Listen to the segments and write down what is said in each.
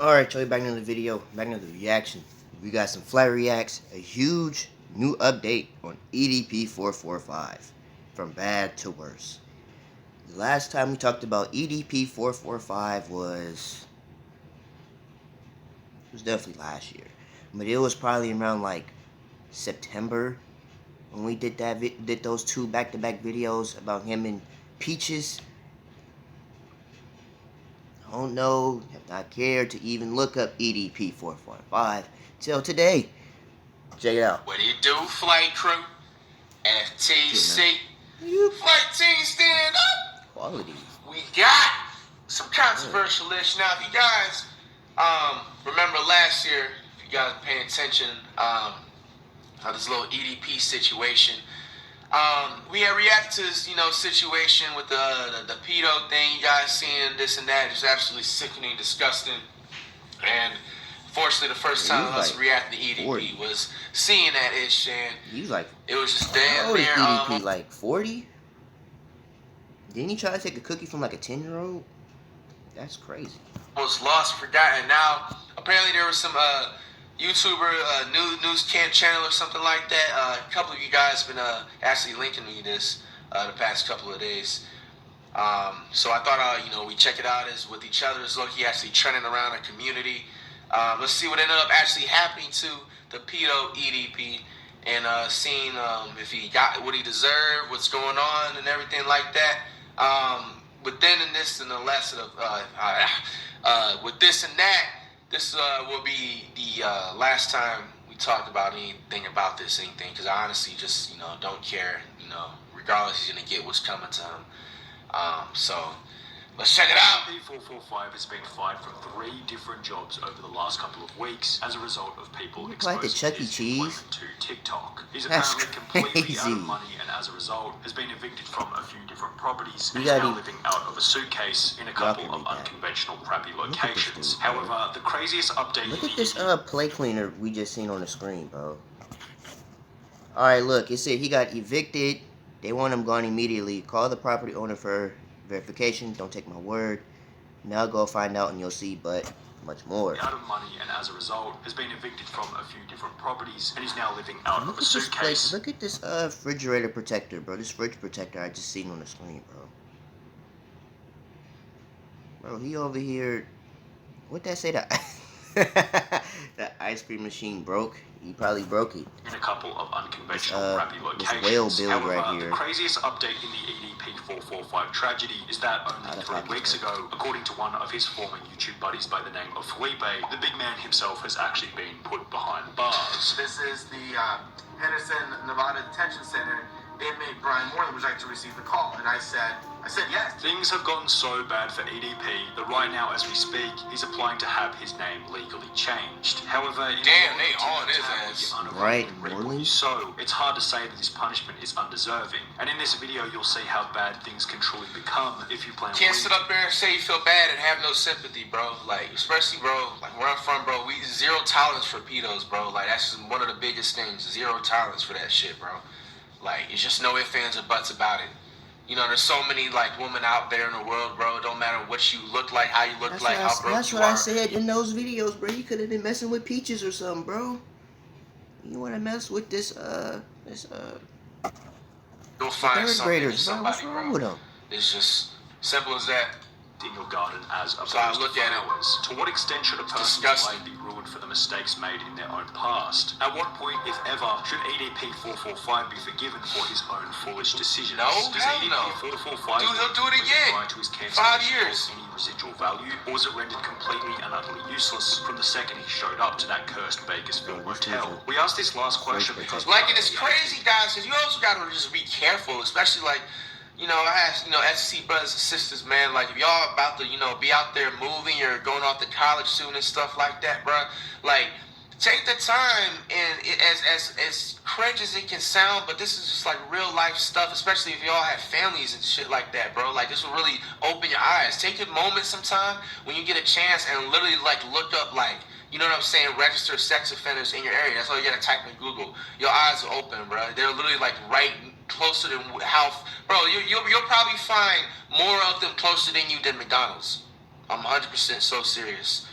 Alright, y'all, back into the video, back into the reaction. We got some flat reacts, a huge new update on EDP445, from bad to worse. The last time we talked about EDP445 was definitely last year, but it was probably around like September when we did those two back-to-back videos about him and Peaches. I don't know, have not cared to even look up EDP445 till today. Check it out. What do you do, flight crew? FTC. Flight team stand up. Quality. We got some controversial ish. Now, if you guys remember last year, if you guys paying attention, this little EDP situation. We had reacted to this, situation with the pedo thing. You guys seeing this and that is absolutely sickening, disgusting, and fortunately, the first time us reacting to EDP 40. was seeing that ish, and it was just damn near. EDP like 40? Didn't he try to take a cookie from like a 10-year-old? That's crazy. Was lost, forgotten. Now, apparently there was some YouTuber, news camp channel or something like that. A couple of you guys been actually linking me this the past couple of days. So I thought, we check it out as with each other. It's look, he actually trending around the community. Let's see what ended up actually happening to the pedo EDP and seeing if he got what he deserved, what's going on, and everything like that. But then in this and the lesson of with this and that, this will be the last time we talked about anything about this, because I honestly just don't care. Regardless, he's gonna get what's coming to him. So let's check it out. EDP445 has been fired from 3 different jobs over the last couple of weeks as a result of people exposing his employment to TikTok. He's apparently completely out of money and as a result has been evicted from a few different properties and is now living out of a suitcase in a couple of unconventional crappy locations. However, the craziest update... Look at this play cleaner we just seen on the screen, bro. Alright, look, it said he got evicted. They want him gone immediately. Call the property owner for verification. Don't take my word. Now go find out and you'll see, but much more. Out of money and as a result has been evicted from a few different properties and is now living out of a suitcase. Look at this refrigerator protector, bro. This fridge protector I just seen on the screen, bro. Bro, he over here. What that say? That that ice cream machine broke. He probably broke it. In a couple of unconventional crappy locations. This whale build However, right here. The craziest update in the EDP445 tragedy is that only 3 weeks ago, according to one of his former YouTube buddies by the name of Felipe, the big man himself has actually been put behind bars. This is the Henderson, Nevada Detention Center. Inmate Brian Moreland would like to receive the call, and I said yes. Things have gotten so bad for EDP that right now, as we speak, he's applying to have his name legally changed. However, damn, they on his ass. Right, Moreland. So it's hard to say that this punishment is undeserving. And in this video, you'll see how bad things can truly become if you plan. Can't sit up there and say you feel bad and have no sympathy, bro. Like, especially, bro, like where I'm from, bro, we zero tolerance for pedos, bro. Like, that's just one of the biggest things. Zero tolerance for that shit, bro. Like, it's just no ifs, ands, or buts about it. There's so many, like, women out there in the world, bro. It don't matter what you look like, how you look how broke you are. That's what I said in those videos, bro. You could have been messing with Peaches or something, bro. You want to mess with this, you'll find third graders, bro. What's bro. wrong with them? It's just simple as that. In your garden as opposed so I look to flowers. At it. To what extent should a person's life be ruined for the mistakes made in their own past? At what point, if ever, should EDP445 be forgiven for his own foolish decisions? No, Does EDP445 he'll do it again. To his 5 years. Any residual value, or was it rendered completely and utterly useless from the second he showed up to that cursed Bakersfield motel? We asked this last question because it's crazy, guys, because you also gotta just be careful, especially like. I ask, SC brothers and sisters, man, like, if y'all about to, be out there moving or going off to college soon and stuff like that, bro, like, take the time, and as cringe as it can sound, but this is just, like, real life stuff, especially if y'all have families and shit like that, bro. Like, this will really open your eyes. Take a moment sometime when you get a chance and literally, like, look up, like, register sex offenders in your area. That's all you gotta type in Google. Your eyes are open, bro. They're literally, like, right closer than how, bro, you'll probably find more of them closer than you than McDonald's. I'm 100% so serious.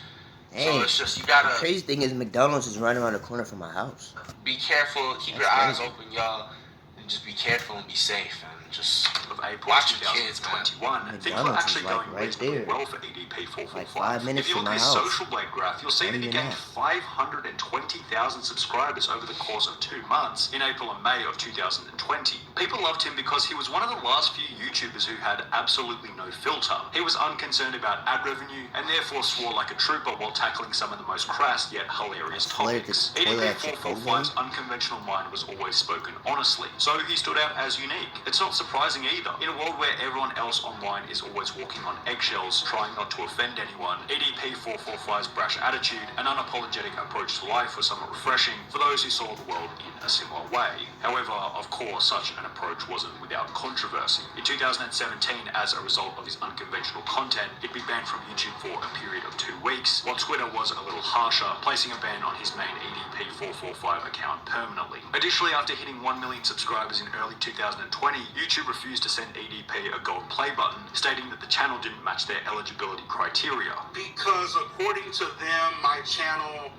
Hey, so it's just, you gotta... The crazy thing is McDonald's is right around the corner from my house. Be careful, keep your eyes open, y'all, and just be careful and be safe, and just of April watch your kids, 2021, man. things were actually like going right reasonably there. well for EDP445. Like 5 minutes if you from look my at his house. social blade graph, you'll see that he gained 520,000 subscribers over the course of 2 months in April and May of 2020. People loved him because he was one of the last few YouTubers who had absolutely no filter. He was unconcerned about ad revenue and therefore swore like a trooper while tackling some of the most crass yet hilarious topics. EDP445's unconventional mind was always spoken honestly, so he stood out as unique. It's not surprising either. In a world where everyone else online is always walking on eggshells, trying not to offend anyone, EDP445's brash attitude and unapologetic approach to life was somewhat refreshing for those who saw the world in a similar way. However, of course, such an approach wasn't without controversy. In 2017, as a result of his unconventional content, he'd be banned from YouTube for a period of 2 weeks, while Twitter was a little harsher, placing a ban on his main EDP445 account permanently. Additionally, after hitting 1 million subscribers in early 2020, YouTube refused to send EDP a gold play button, stating that the channel didn't match their eligibility criteria. Because according to them, my channel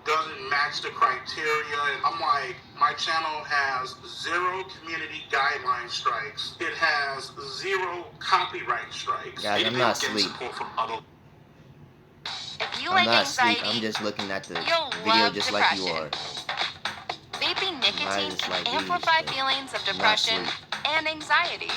doesn't match the criteria. And I'm like, my channel has 0 community guideline strikes. It has 0 copyright strikes. Guys, I'm not asleep. If you I'm like not anxiety, asleep. I'm just looking at the you'll video love just depression. like you are. Vaping nicotine just can like amplify these, feelings of I'm not depression asleep. and anxiety.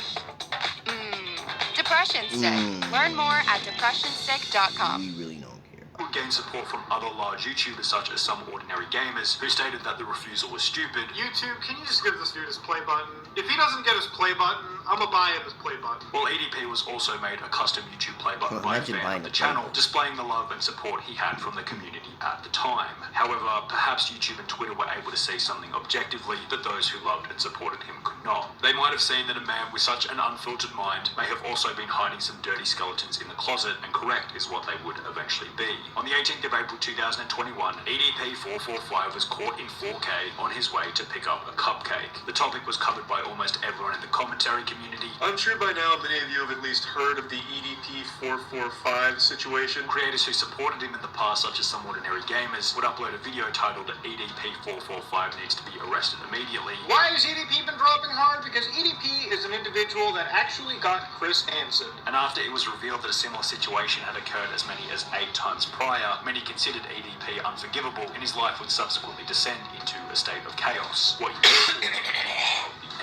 Depression Stick. Learn more at depressionstick.com. We really don't care. Would gain support from other large YouTubers such as Some Ordinary Gamers, who stated that the refusal was stupid. YouTube, can you just give this dude his play button? If he doesn't get his play button, I'm gonna buy him his play button. Well, EDP was also made a custom YouTube play button by a fan of the channel, displaying the love and support he had from the community at the time. However, perhaps YouTube and Twitter were able to see something objectively that those who loved and supported him could not. They might have seen that a man with such an unfiltered mind may have also been hiding some dirty skeletons in the closet, and correct is what they would eventually be. On the 18th of April 2021, EDP445 was caught in 4K on his way to pick up a cupcake. The topic was covered by almost everyone in the commentary community. I'm sure by now many of you have at least heard of the EDP445 situation. Creators who supported him in the past, such as Some Ordinary Gamers, would upload a video titled EDP445 needs to be arrested immediately. Why has EDP been dropping hard? Because EDP is an individual that actually got Chris Hansen. And after it was revealed that a similar situation had occurred as many as 8 times prior, many considered EDP unforgivable, and his life would subsequently descend into a state of chaos. What he did was the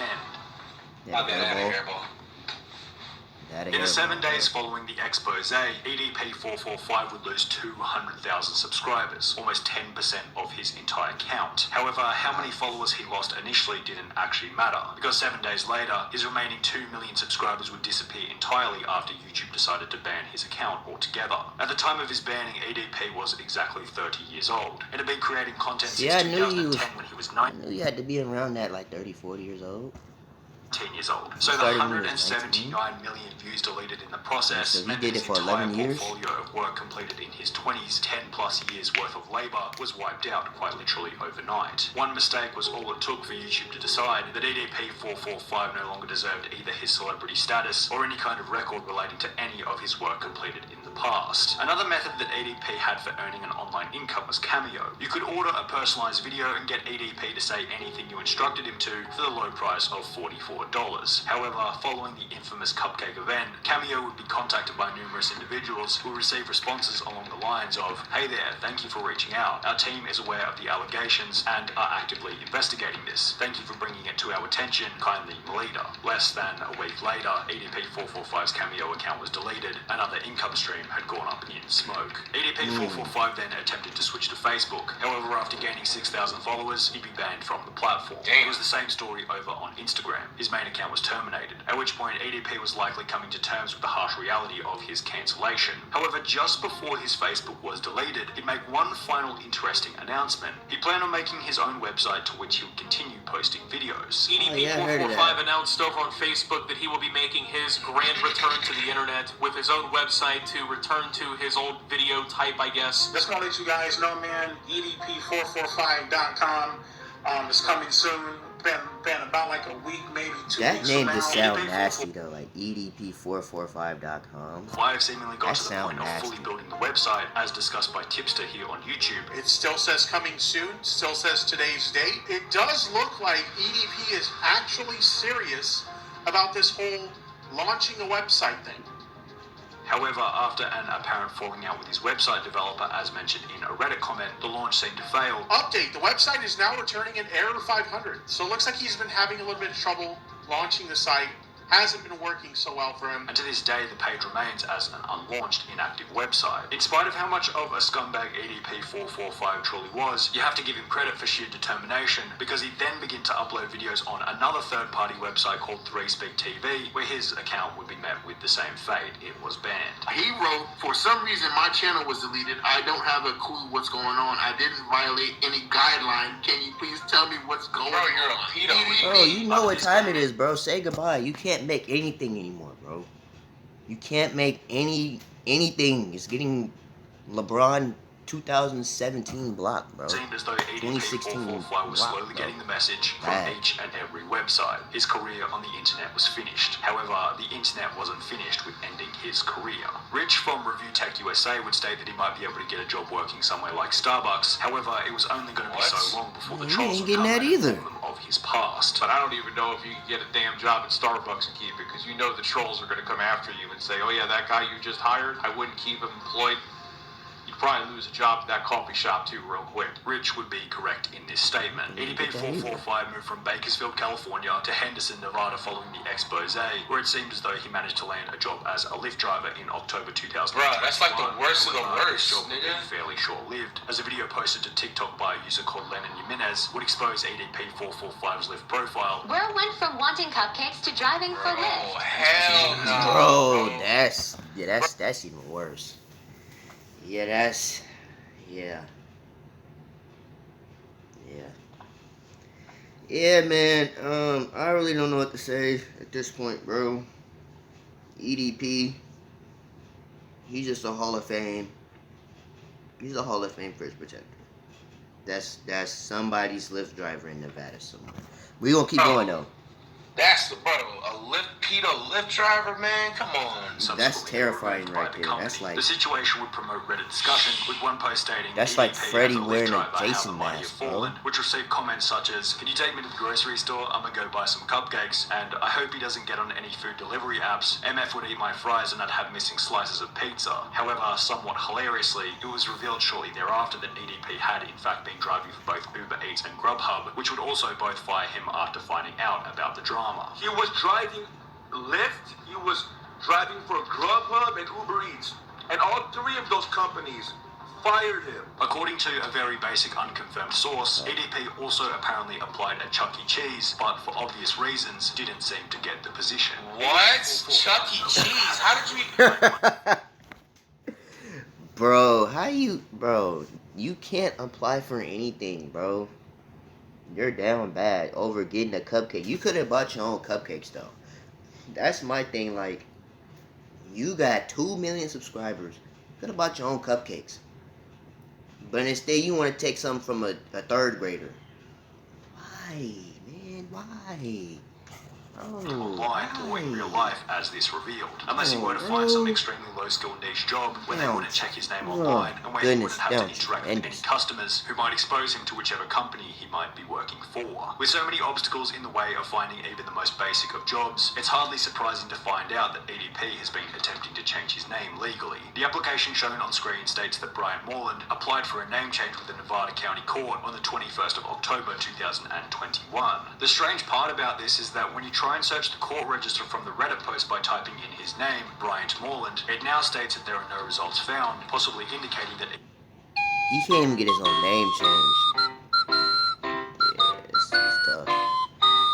end. In the 7 days following the expose, EDP445 would lose 200,000 subscribers, almost 10% of his entire count. However, how many followers he lost initially didn't actually matter, because 7 days later, his remaining 2 million subscribers would disappear entirely after YouTube decided to ban his account altogether. At the time of his banning, EDP was exactly 30 years old, and had been creating content since 2010 when he was 9. I knew you had to be around that, like 30, 40 years old. 10 years old. So the 179 million views deleted in the process so meant did that it his for entire 11 years? portfolio of work completed in his 20s, 10 plus years worth of labour, was wiped out quite literally overnight. One mistake was all it took for YouTube to decide that EDP445 no longer deserved either his celebrity status or any kind of record relating to any of his work completed in the past. Another method that EDP had for earning an online income was Cameo. You could order a personalised video and get EDP to say anything you instructed him to for the low price of $44. However, following the infamous cupcake event, Cameo would be contacted by numerous individuals who would receive responses along the lines of, "Hey there, thank you for reaching out. Our team is aware of the allegations and are actively investigating this. Thank you for bringing it to our attention. Kindly, Melita." Less than a week later, EDP445's Cameo account was deleted. Another income stream had gone up in smoke. EDP445 then attempted to switch to Facebook. However, after gaining 6,000 followers, he'd be banned from the platform. It was the same story over on Instagram. His main account was terminated, at which point EDP was likely coming to terms with the harsh reality of his cancellation. However, just before his Facebook was deleted, he'd make one final interesting announcement. He planned on making his own website to which he would continue posting videos. EDP445 announced over on Facebook that he will be making his grand return to the internet with his own website to return to his old video type, I guess. Just want to let you guys know, man, EDP445.com. It's coming soon. Been about like a week, maybe 2 That weeks name from just now. sound nasty though, like EDP445.com. I have seemingly got That to the point sound of nasty. fully building the website, as discussed by Tipster here on YouTube. It still says coming soon, still says today's date. It does look like EDP is actually serious about this whole launching a website thing. However, after an apparent falling out with his website developer, as mentioned in a Reddit comment, the launch seemed to fail. Update, the website is now returning an error 500. So it looks like he's been having a little bit of trouble launching the site. Hasn't been working so well for him. And to this day, the page remains as an unlaunched, inactive website. In spite of how much of a scumbag EDP445 truly was, you have to give him credit for sheer determination, because he then began to upload videos on another third-party website called 3Speak TV, where his account would be met with the same fate. It was banned. He wrote, for some reason my channel was deleted. I don't have a clue what's going on. I didn't violate any guideline. Can you please tell me what's going on? You're a pedo. Bro, you know what time it is, bro. Say goodbye. You can't make anything anymore, bro. You can't make anything. It's getting LeBron 2017 block, bro. It seemed as though 2016 EDP445 was block, slowly bro. getting the message from Bad. each and every website. His career on the internet was finished. However, the internet wasn't finished with ending his career. Rich from Review Tech USA would state that he might be able to get a job working somewhere like Starbucks. However, it was only going to be so long before the He trolls ain't would getting come that and either. inform them of his past. But I don't even know if you can get a damn job at Starbucks and keep it, because you know the trolls are going to come after you and say, oh yeah, that guy you just hired, I wouldn't keep him employed. You'd probably lose a job at that coffee shop too real quick. Rich would be correct in this statement. EDP445 moved from Bakersfield, California to Henderson, Nevada following the expose, where it seemed as though he managed to land a job as a Lyft driver in October 2000. Bro, that's like the worst of the worst, This job would be nigga. fairly short-lived, as a video posted to TikTok by a user called Lennon Jimenez would expose EDP445's Lyft profile. Will went from wanting cupcakes to driving for Oh, Lyft. hell no. Bro, that's even worse. Yeah, Yeah, man. I really don't know what to say at this point, bro. EDP, he's just a Hall of Fame. He's a Hall of Fame first protector. That's somebody's Lyft driver in Nevada somewhere. We gonna keep going though. That's the bro, a pedo Lyft driver, man. Come on. That's terrifying right there. That's like the situation would promote Reddit discussion, with one post stating that's like Freddy wearing a Jason mask, bro. Which received comments such as, "Can you take me to the grocery store? I'm gonna go buy some cupcakes, and I hope he doesn't get on any food delivery apps. MF would eat my fries and I'd have missing slices of pizza." However, somewhat hilariously, it was revealed shortly thereafter that EDP had in fact been driving for both Uber Eats and Grubhub, which would also both fire him after finding out about the drama. He was driving Lyft, he was driving for Grubhub and Uber Eats. And all three of those companies fired him. According to a very basic unconfirmed source, EDP also apparently applied at Chuck E. Cheese, but for obvious reasons didn't seem to get the position. What? Chuck E. Cheese? How did you... Bro, you can't apply for anything, bro. You're down bad over getting a cupcake. You could have bought your own cupcakes, though. That's my thing, like, you got 2 million subscribers. You could have bought your own cupcakes. But instead, you want to take something from a third grader. Why, man? Why? Online or in real life, as this revealed. Unless he were to find some extremely low-skill niche job where they wouldn't check his name online and where he wouldn't have to interact with any customers who might expose him to whichever company he might be working for. With so many obstacles in the way of finding even the most basic of jobs, it's hardly surprising to find out that EDP has been attempting to change his name legally. The application shown on screen states that Brian Moreland applied for a name change with the Nevada County Court on the 21st of October 2021. The strange part about this is that when you try and search the court register from the Reddit post by typing in his name, Bryant Moreland, it now states that there are no results found, possibly indicating that he can't even get his own name changed. Yeah, it's tough.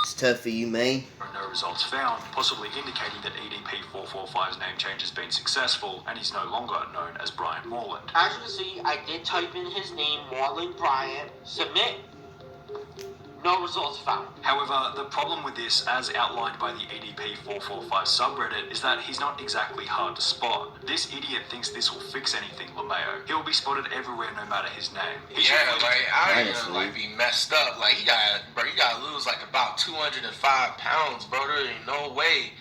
It's tough for you, man. There are no results found, possibly indicating that EDP445's name change has been successful, and he's no longer known as Brian Moreland. As you can see, I did type in his name, Moreland Bryant. Submit. No results found. However, the problem with this, as outlined by the EDP445 subreddit, is that he's not exactly hard to spot. This idiot thinks this will fix anything, LeMayo. He will be spotted everywhere no matter his name. I even like be messed up. Like you gotta lose like about 205 pounds, bro. There ain't no way.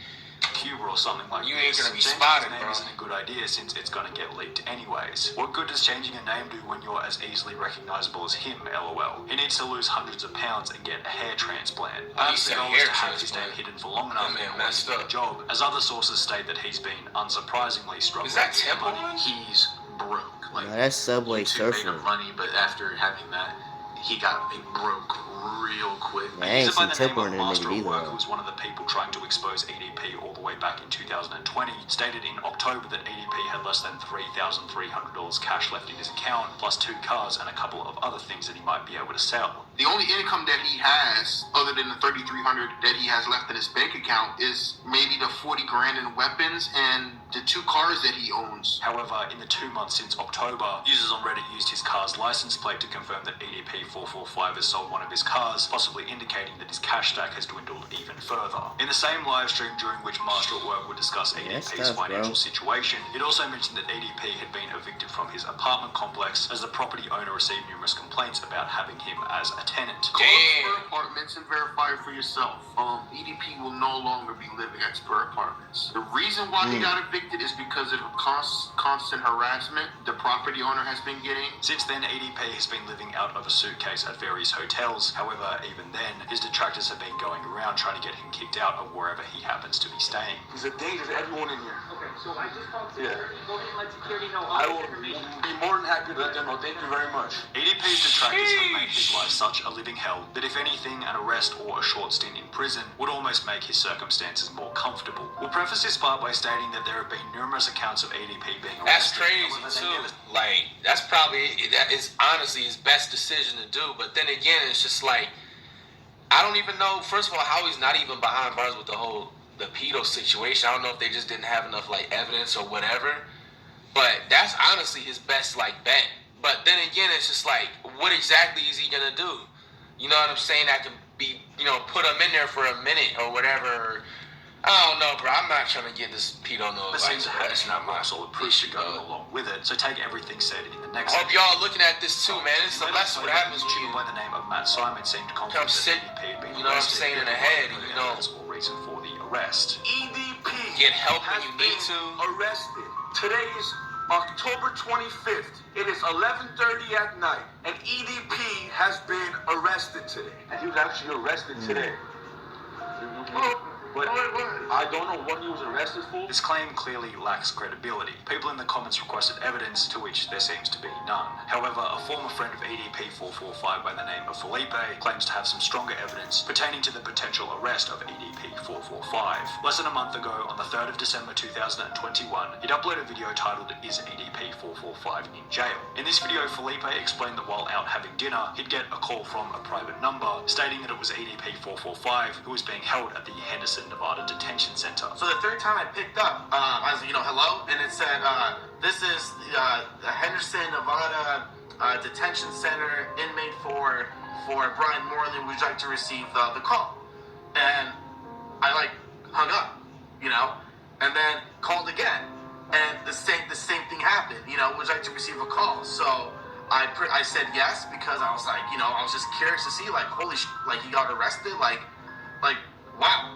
Cuba or something like you this. ain't gonna be Changing spotted, his name bro. isn't a good idea since it's gonna get leaked anyways. What good does changing a name do when you're as easily recognizable as him, LOL? He needs to lose hundreds of pounds and get a hair transplant. Perhaps the goal is to have his name hidden for long enough and messed up. Job, as other sources state that he's been unsurprisingly struggling. Is that Temple? He's broke. Like, no, that's Subway Surfer. Made him money, but after having that, he broke real quick. Man, I ain't seen Temple in a nigga either. Who was one of the people trying to expose EDP all the way back in 2020, stated in October that EDP had less than $3,300 cash left in his account, plus 2 cars and a couple of other things that he might be able to sell. The only income that he has, other than the $3,300 that he has left in his bank account, is maybe the 40 grand in weapons and the 2 cars that he owns. However, in the 2 months since October, users on Reddit used his car's license plate to confirm that EDP445 has sold one of his cars, possibly indicating that his cash stack has dwindled even further. In the same live stream during which Master at Work would discuss EDP's financial situation, it also mentioned that EDP had been evicted from his apartment complex as the property owner received numerous complaints about having him as a tenant. Call Spur Apartments and verify for yourself. EDP will no longer be living at Spur Apartments. The reason why he got evicted is because of constant harassment the property owner has been getting. Since then, EDP has been living out of a suitcase at various hotels. However, even then, his detractors have been going around trying to get him kicked out of wherever he happens to be staying. He's a danger to everyone in here. Okay, so I just talked to security. Go ahead and let security know I all will this information. be more than happy to let them know. Thank you very much. EDP's detractors have made his life such a living hell that if anything, an arrest or a short stint in prison would almost make his circumstances more comfortable. We'll preface this part by stating that there have been numerous accounts of EDP being arrested. That's crazy too. Like that is honestly his best decision to do. But then again, it's just like I don't even know. First of all, how he's not even behind bars with the pedo situation. I don't know if they just didn't have enough like evidence or whatever. But that's honestly his best like bet. But then again, it's just like, what exactly is he gonna do? You know what I'm saying? That could be, put him in there for a minute or whatever. I don't know, bro. I'm not trying to get this pedo no advice. That's not my solid proof to go along with it. So take everything said in the next. I hope y'all looking at this too, man. This is the lesson. What happens when you by the name of Matt Simon seemed confident sit, that EDP had been you know what I'm saying, in the head, and or reason for the arrest. EDP get help when has you need to. Arrested. Today is October 25th. It is 11:30 at night, and EDP has been arrested today. And he was actually arrested today. But I don't know what he was arrested for. This claim clearly lacks credibility. People in the comments requested evidence, to which there seems to be none. However, a former friend of EDP445 by the name of Felipe claims to have some stronger evidence pertaining to the potential arrest of EDP445. Less than a month ago, on the 3rd of December 2021, he'd uploaded a video titled, "Is EDP445 in Jail?" In this video, Felipe explained that while out having dinner, he'd get a call from a private number stating that it was EDP445 who was being held at the Henderson, Nevada Detention Center. So the third time I picked up, I was, hello, and it said, this is the Henderson, Nevada Detention Center, inmate for Brian Moreland. Would you like to receive the call? And I hung up, and then called again, and the same thing happened. Would you like to receive a call? So I said yes because I was I was just curious to see holy he got arrested, wow,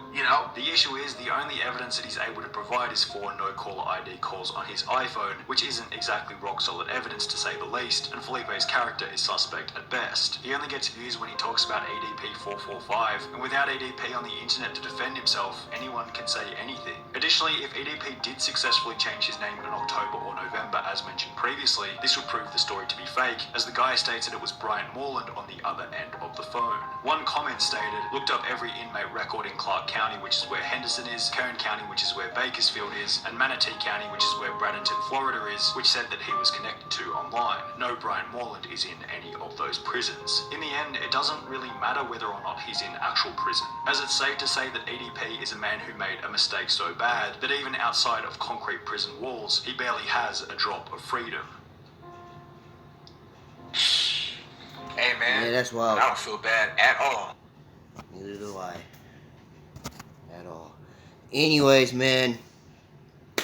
The issue is the only evidence that he's able to provide is 4 no-caller ID calls on his iPhone, which isn't exactly rock-solid evidence to say the least, and Felipe's character is suspect at best. He only gets views when he talks about EDP445, and without EDP on the internet to defend himself, anyone can say anything. Additionally, if EDP did successfully change his name in October or November as mentioned previously, this would prove the story to be fake, as the guy states that it was Brian Moreland on the other end of the phone. One comment stated, "Looked up every inmate record in Clark County, which is where Henderson is, Kern County, which is where Bakersfield is, and Manatee County, which is where Bradenton, Florida is, which said that he was connected to online. No Brian Moreland is in any of those prisons." In the end, it doesn't really matter whether or not he's in actual prison, as it's safe to say that EDP is a man who made a mistake so bad that even outside of concrete prison walls, he barely has a drop of freedom. Hey, man. Yeah, that's wild. I don't feel bad at all. Neither do I. At all. Anyways, man.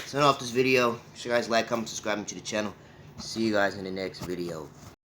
Sign off this video. Make sure you guys like, comment, subscribe to the channel. See you guys in the next video.